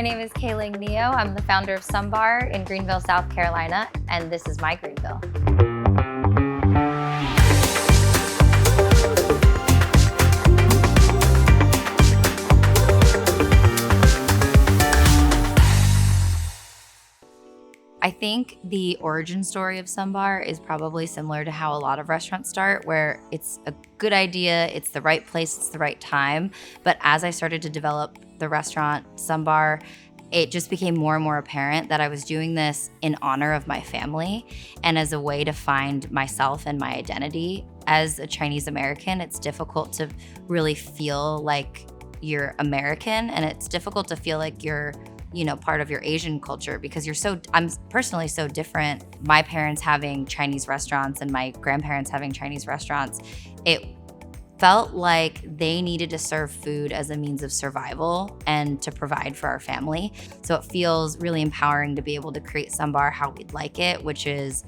My name is Kayling Neo. I'm the founder of Some Bar in Greenville, South Carolina, and this is my Greenville. I think the origin story of Some Bar is probably similar to how a lot of restaurants start, where it's a good idea, it's the right place, it's the right time. But as I started to develop the restaurant, Some Bar, it just became more and more apparent that I was doing this in honor of my family and as a way to find myself and my identity. As a Chinese American, it's difficult to really feel like you're American, and it's difficult to feel like you're part of your Asian culture because I'm personally so different. My parents having Chinese restaurants and my grandparents having Chinese restaurants, it felt like they needed to serve food as a means of survival and to provide for our family. So it feels really empowering to be able to create Some Bar how we'd like it, which is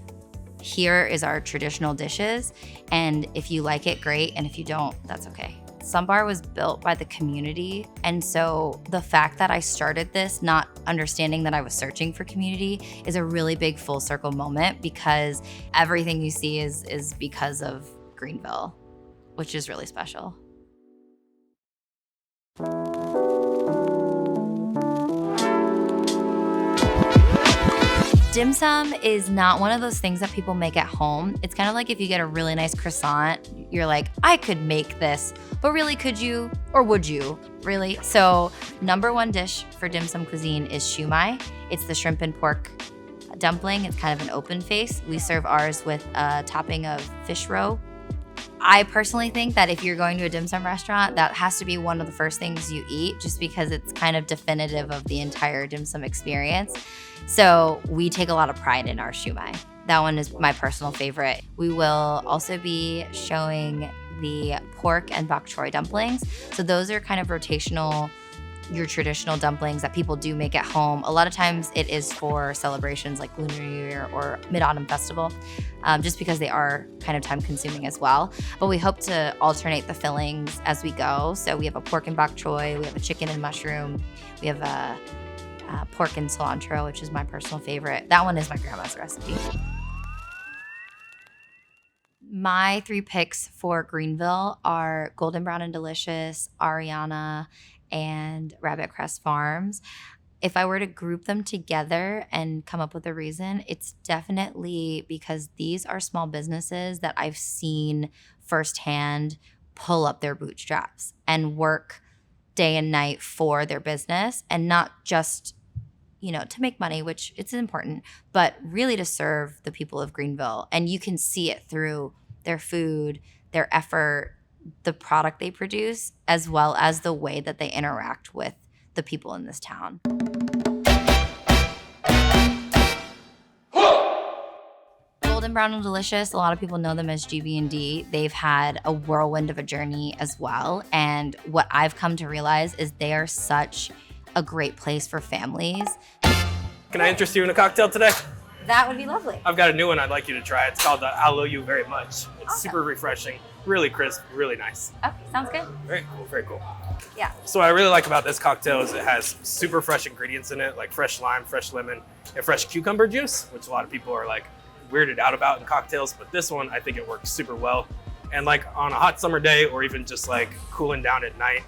here is our traditional dishes. And if you like it, great. And if you don't, that's okay. Some Bar was built by the community. And so the fact that I started this not understanding that I was searching for community is a really big full circle moment, because everything you see is because of Greenville, which is really special. Dim sum is not one of those things that people make at home. It's kind of like if you get a really nice croissant, you're like, I could make this, but really could you, or would you, really? So number one dish for dim sum cuisine is shumai. It's the shrimp and pork dumpling. It's kind of an open face. We serve ours with a topping of fish roe. I personally think that if you're going to a dim sum restaurant, that has to be one of the first things you eat, just because it's kind of definitive of the entire dim sum experience. So we take a lot of pride in our shumai. That one is my personal favorite. We will also be showing the pork and bok choy dumplings. So those are kind of rotational, your traditional dumplings that people do make at home. A lot of times it is for celebrations like Lunar New Year or Mid-Autumn Festival, just because they are kind of time consuming as well. But we hope to alternate the fillings as we go. So we have a pork and bok choy, we have a chicken and mushroom, we have a pork and cilantro, which is my personal favorite. That one is my grandma's recipe. My three picks for Greenville are Golden Brown and Delicious, Ariana, and Rabbit Crest Farms. If I were to group them together and come up with a reason, it's definitely because these are small businesses that I've seen firsthand pull up their bootstraps and work day and night for their business, and not just to make money, which it's important, but really to serve the people of Greenville. And you can see it through their food, their effort, the product they produce, as well as the way that they interact with the people in this town. Golden Brown and Delicious, a lot of people know them as GB&D. They've had a whirlwind of a journey as well. And what I've come to realize is they are such a great place for families. Can I interest you in a cocktail today? That would be lovely. I've got a new one I'd like you to try. It's called I Love You Very Much. It's awesome. Super refreshing, really crisp, really nice. Okay, sounds good. Very cool, very cool. Yeah. So what I really like about this cocktail is it has super fresh ingredients in it, like fresh lime, fresh lemon, and fresh cucumber juice, which a lot of people are like weirded out about in cocktails, but this one, I think it works super well. And like on a hot summer day, or even just like cooling down at night,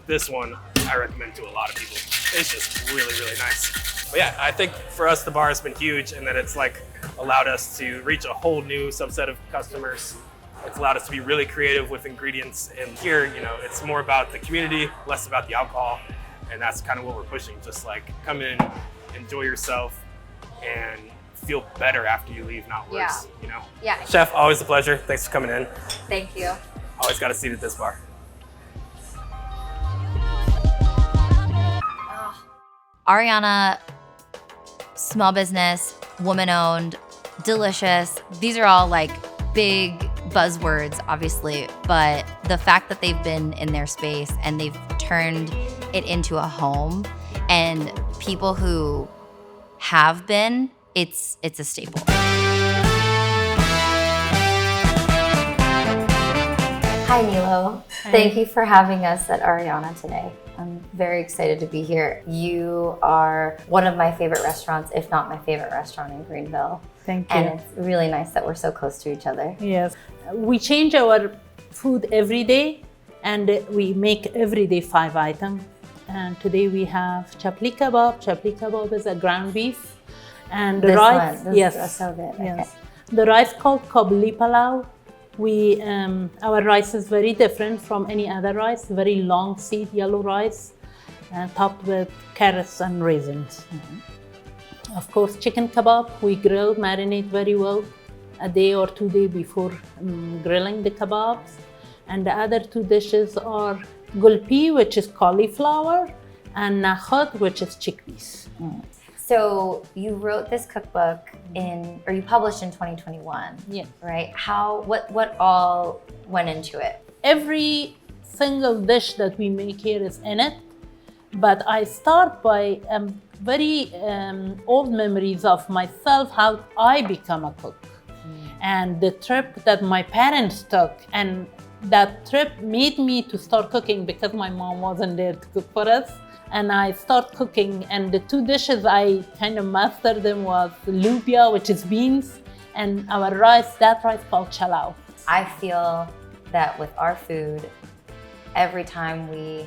this one I recommend to a lot of people. It's just really, really nice. But yeah, I think for us, the bar has been huge, and that it's like allowed us to reach a whole new subset of customers. It's allowed us to be really creative with ingredients. And here, it's more about the community, less about the alcohol. And that's kind of what we're pushing. Just like come in, enjoy yourself, and feel better after you leave, not worse, Yeah. Chef, always a pleasure. Thanks for coming in. Thank you. Always got a seat at this bar. Ariana, small business, woman-owned, delicious. These are all like big buzzwords, obviously, but the fact that they've been in their space and they've turned it into a home, and people who have been, it's a staple. Hi, Nilo. Hi. Thank you for having us at Ariana today. I'm very excited to be here. You are one of my favorite restaurants, if not my favorite restaurant in Greenville. Thank you. And it's really nice that we're so close to each other. Yes, we change our food every day, and we make every day 5 items. And today we have chapli kebab. Chapli kebab is a ground beef, and the This rice. one, Yes, so good. yes. Okay. The rice called kabli palau. We our rice is very different from any other rice. Very long seed yellow rice, topped with carrots and raisins. Of course, chicken kebab. We grill, marinate very well, a day or 2 days before grilling the kebabs. And the other 2 dishes are gulpi, which is cauliflower, and nakhod, which is chickpeas. So you wrote this cookbook or you published in 2021. Yes. Right? What all went into it? Every single dish that we make here is in it, but I start by very old memories of myself, how I become a cook, and the trip that my parents took, and that trip made me to start cooking because my mom wasn't there to cook for us. And I start cooking, and the 2 dishes I kind of mastered them was lupia, which is beans, and our rice, that rice called chalao. I feel that with our food, every time we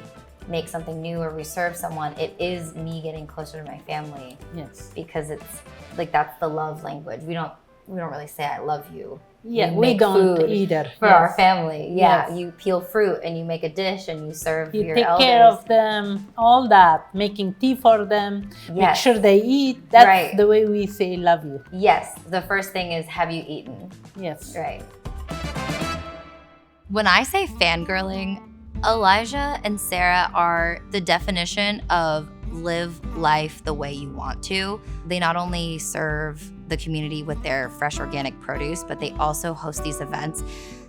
make something new or we serve someone, it is me getting closer to my family. Yes. Because it's like, that's the love language. We don't really say I love you. Yeah, we make don't food either. for our family. Yeah, Yes. you peel fruit and you make a dish and you serve You your take elders. care of them, all that, making tea for them, make Yes. sure they eat. That's Right. the way we say love you. Yes, the first thing is, have you eaten? Yes. Right. When I say fangirling, Elijah and Sarah are the definition of live life the way you want to. They not only serve the community with their fresh organic produce, but they also host these events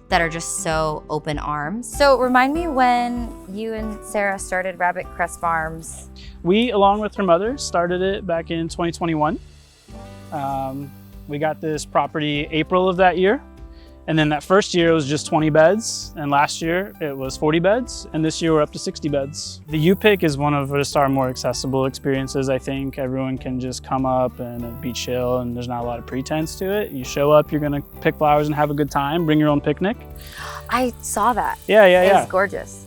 that are just so open arms. So remind me when you and Sarah started Rabbit Crest Farms. We, along with her mother, started it back in 2021. We got this property April of that year. And then that first year it was just 20 beds. And last year it was 40 beds. And this year we're up to 60 beds. The U-Pick is one of just our more accessible experiences, I think. Everyone can just come up and it'd be chill, and there's not a lot of pretense to it. You show up, you're gonna pick flowers and have a good time, bring your own picnic. I saw that. Yeah. It was gorgeous.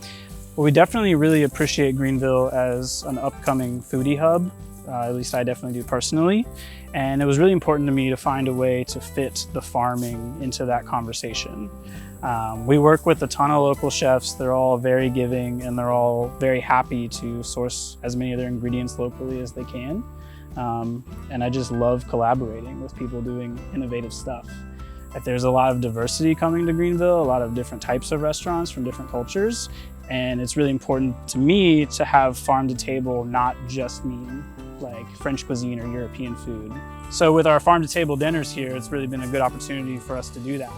Well, we definitely really appreciate Greenville as an upcoming foodie hub. At least I definitely do personally. And it was really important to me to find a way to fit the farming into that conversation. We work with a ton of local chefs. They're all very giving, and they're all very happy to source as many of their ingredients locally as they can. And I just love collaborating with people doing innovative stuff. There's a lot of diversity coming to Greenville, a lot of different types of restaurants from different cultures. And it's really important to me to have farm to table not just mean like French cuisine or European food. So with our farm to table dinners here, it's really been a good opportunity for us to do that.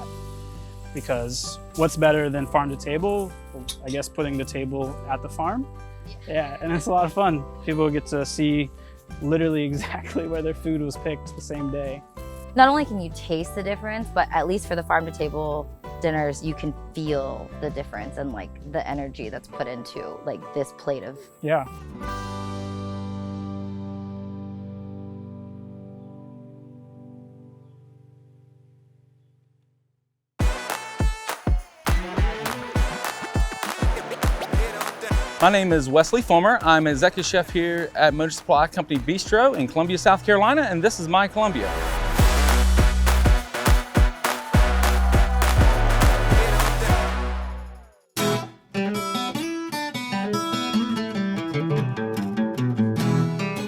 Because what's better than farm to table? Well, I guess putting the table at the farm. Yeah, and it's a lot of fun. People get to see literally exactly where their food was picked the same day. Not only can you taste the difference, but at least for the farm to table dinners, you can feel the difference and like the energy that's put into like this plate of. Yeah. My name is Wesley Fulmer. I'm executive chef here at Motor Supply Company Bistro in Columbia, South Carolina, and this is my Columbia.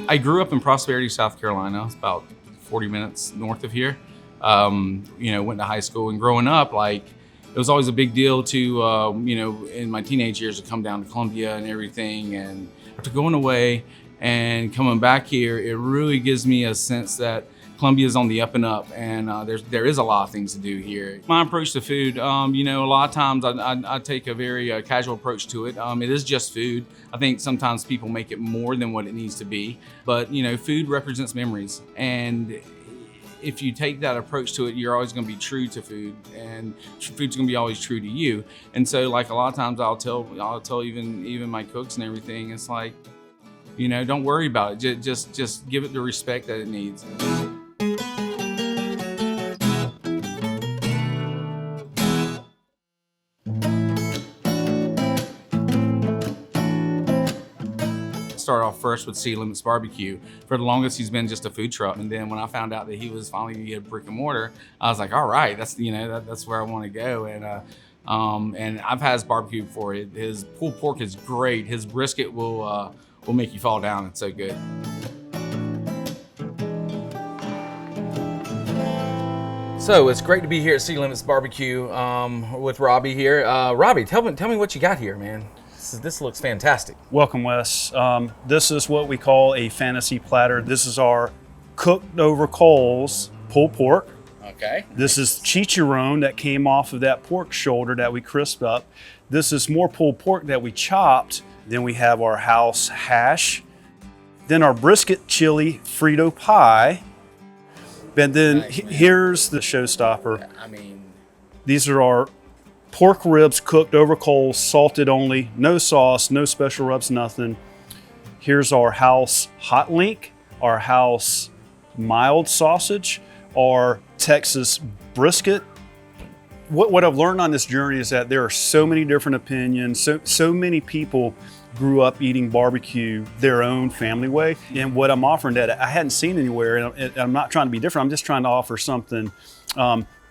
I grew up in Prosperity, South Carolina. It's about 40 minutes north of here. Went to high school, and growing up, it was always a big deal to, in my teenage years to come down to Columbia and everything. And after going away and coming back here, it really gives me a sense that Columbia is on the up and up, and there is a lot of things to do here. My approach to food, a lot of times I take a very casual approach to it. It is just food. I think sometimes people make it more than what it needs to be, but food represents memories, and if you take that approach to it, you're always going to be true to food, and food's going to be always true to you. And so, like, a lot of times I'll tell even my cooks and everything, it's like, you know, don't worry about it. Just give it the respect that it needs. Started off first with City Limits Barbecue. For the longest, he's been just a food truck, and then when I found out that he was finally gonna get a brick and mortar, I was like, all right, that's, you know, that's where I want to go. And I've had his barbecue before. His pulled pork is great. His brisket will make you fall down. It's so good. So it's great to be here at City Limits Barbecue with Robbie here. Robbie, tell me what you got here, man. This looks fantastic. Welcome, Wes. This is what we call a fantasy platter. This is our cooked over coals pulled pork. Okay. This is chicharron that came off of that pork shoulder that we crisped up. This is more pulled pork that we chopped. Then we have our house hash. Then our brisket chili Frito pie. And then Nice, man. here's the showstopper. I mean, These are our pork ribs cooked over coals, salted only, no sauce, no special rubs, nothing. Here's our house hot link, our house mild sausage, our Texas brisket. What I've learned on this journey is that there are so many different opinions, so many people grew up eating barbecue their own family way. And what I'm offering that I hadn't seen anywhere, and I'm not trying to be different, I'm just trying to offer something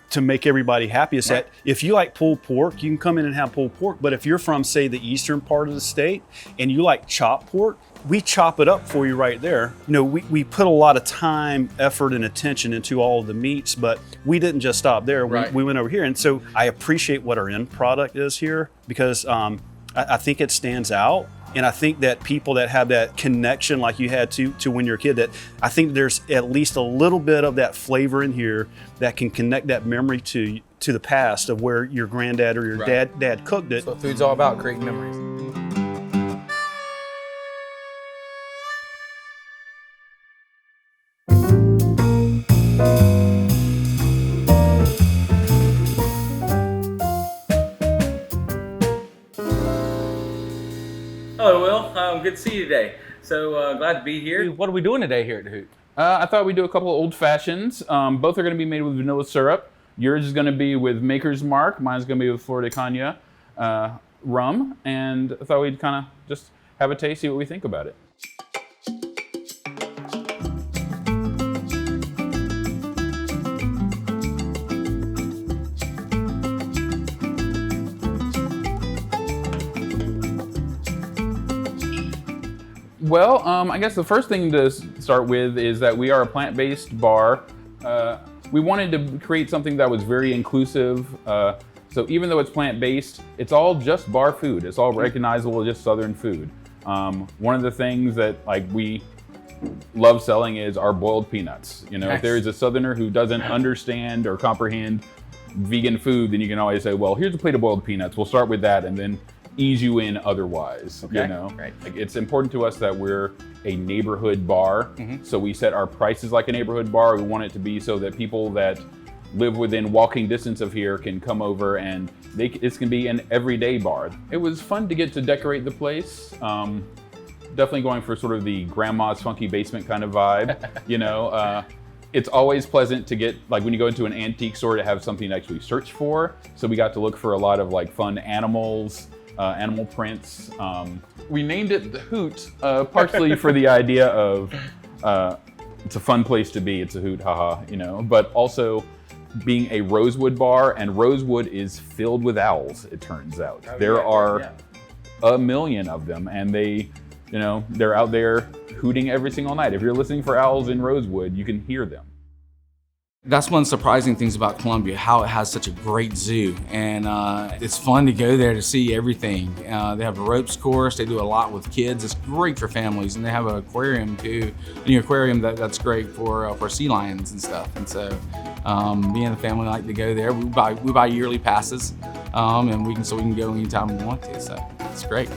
to make everybody happy, is that if you like pulled pork, you can come in and have pulled pork. But if you're from, say, the eastern part of the state and you like chopped pork, we chop it up for you right there. You know, we put a lot of time, effort, and attention into all of the meats, but we didn't just stop there. Right. We went over here. And so I appreciate what our end product is here, because I think it stands out. And I think that people that have that connection like you had to when you're a kid, that I think there's at least a little bit of that flavor in here that can connect that memory to the past of where your granddad or your dad cooked it. that's what food's all about, creating memories. Hello, Will. Good to see you today. So glad to be here. What are we doing today here at the Hoot? I thought we'd do a couple of old fashions. Both are going to be made with vanilla syrup. Yours is going to be with Maker's Mark. Mine's going to be with Florida Cana rum. And I thought we'd kind of just have a taste, see what we think about it. Well, I guess the first thing to start with is that we are a plant-based bar. We wanted to create something that was very inclusive. So even though it's plant-based, it's all just bar food. It's all recognizable, just Southern food. One of the things that we love selling is our boiled peanuts. You know, if there is a Southerner who doesn't understand or comprehend vegan food, then you can always say, well, here's a plate of boiled peanuts. We'll start with that and then ease you in otherwise. Okay, you know, right. It's important to us that we're a neighborhood bar. So we set our prices like a neighborhood bar. We want it to be so that people that live within walking distance of here can come over, and this can be an everyday bar. It was fun to get to decorate the place. Definitely going for sort of the grandma's funky basement kind of vibe. You know, it's always pleasant to get, when you go into an antique store, to have something to actually search for. So we got to look for a lot of fun animals, animal prints. We named it the Hoot, partially for the idea of it's a fun place to be. It's a hoot, haha, you know, but also being a rosewood bar, and rosewood is filled with owls, it turns out. There are a million of them, and they're out there hooting every single night. If you're listening for owls in Rosewood, you can hear them. That's one of the surprising things about Columbia, how it has such a great zoo. And it's fun to go there to see everything. They have a ropes course, they do a lot with kids. It's great for families, and they have an aquarium too. An aquarium that's great for sea lions and stuff. And so me and the family like to go there. We buy yearly passes, and we can go anytime we want to, so it's great.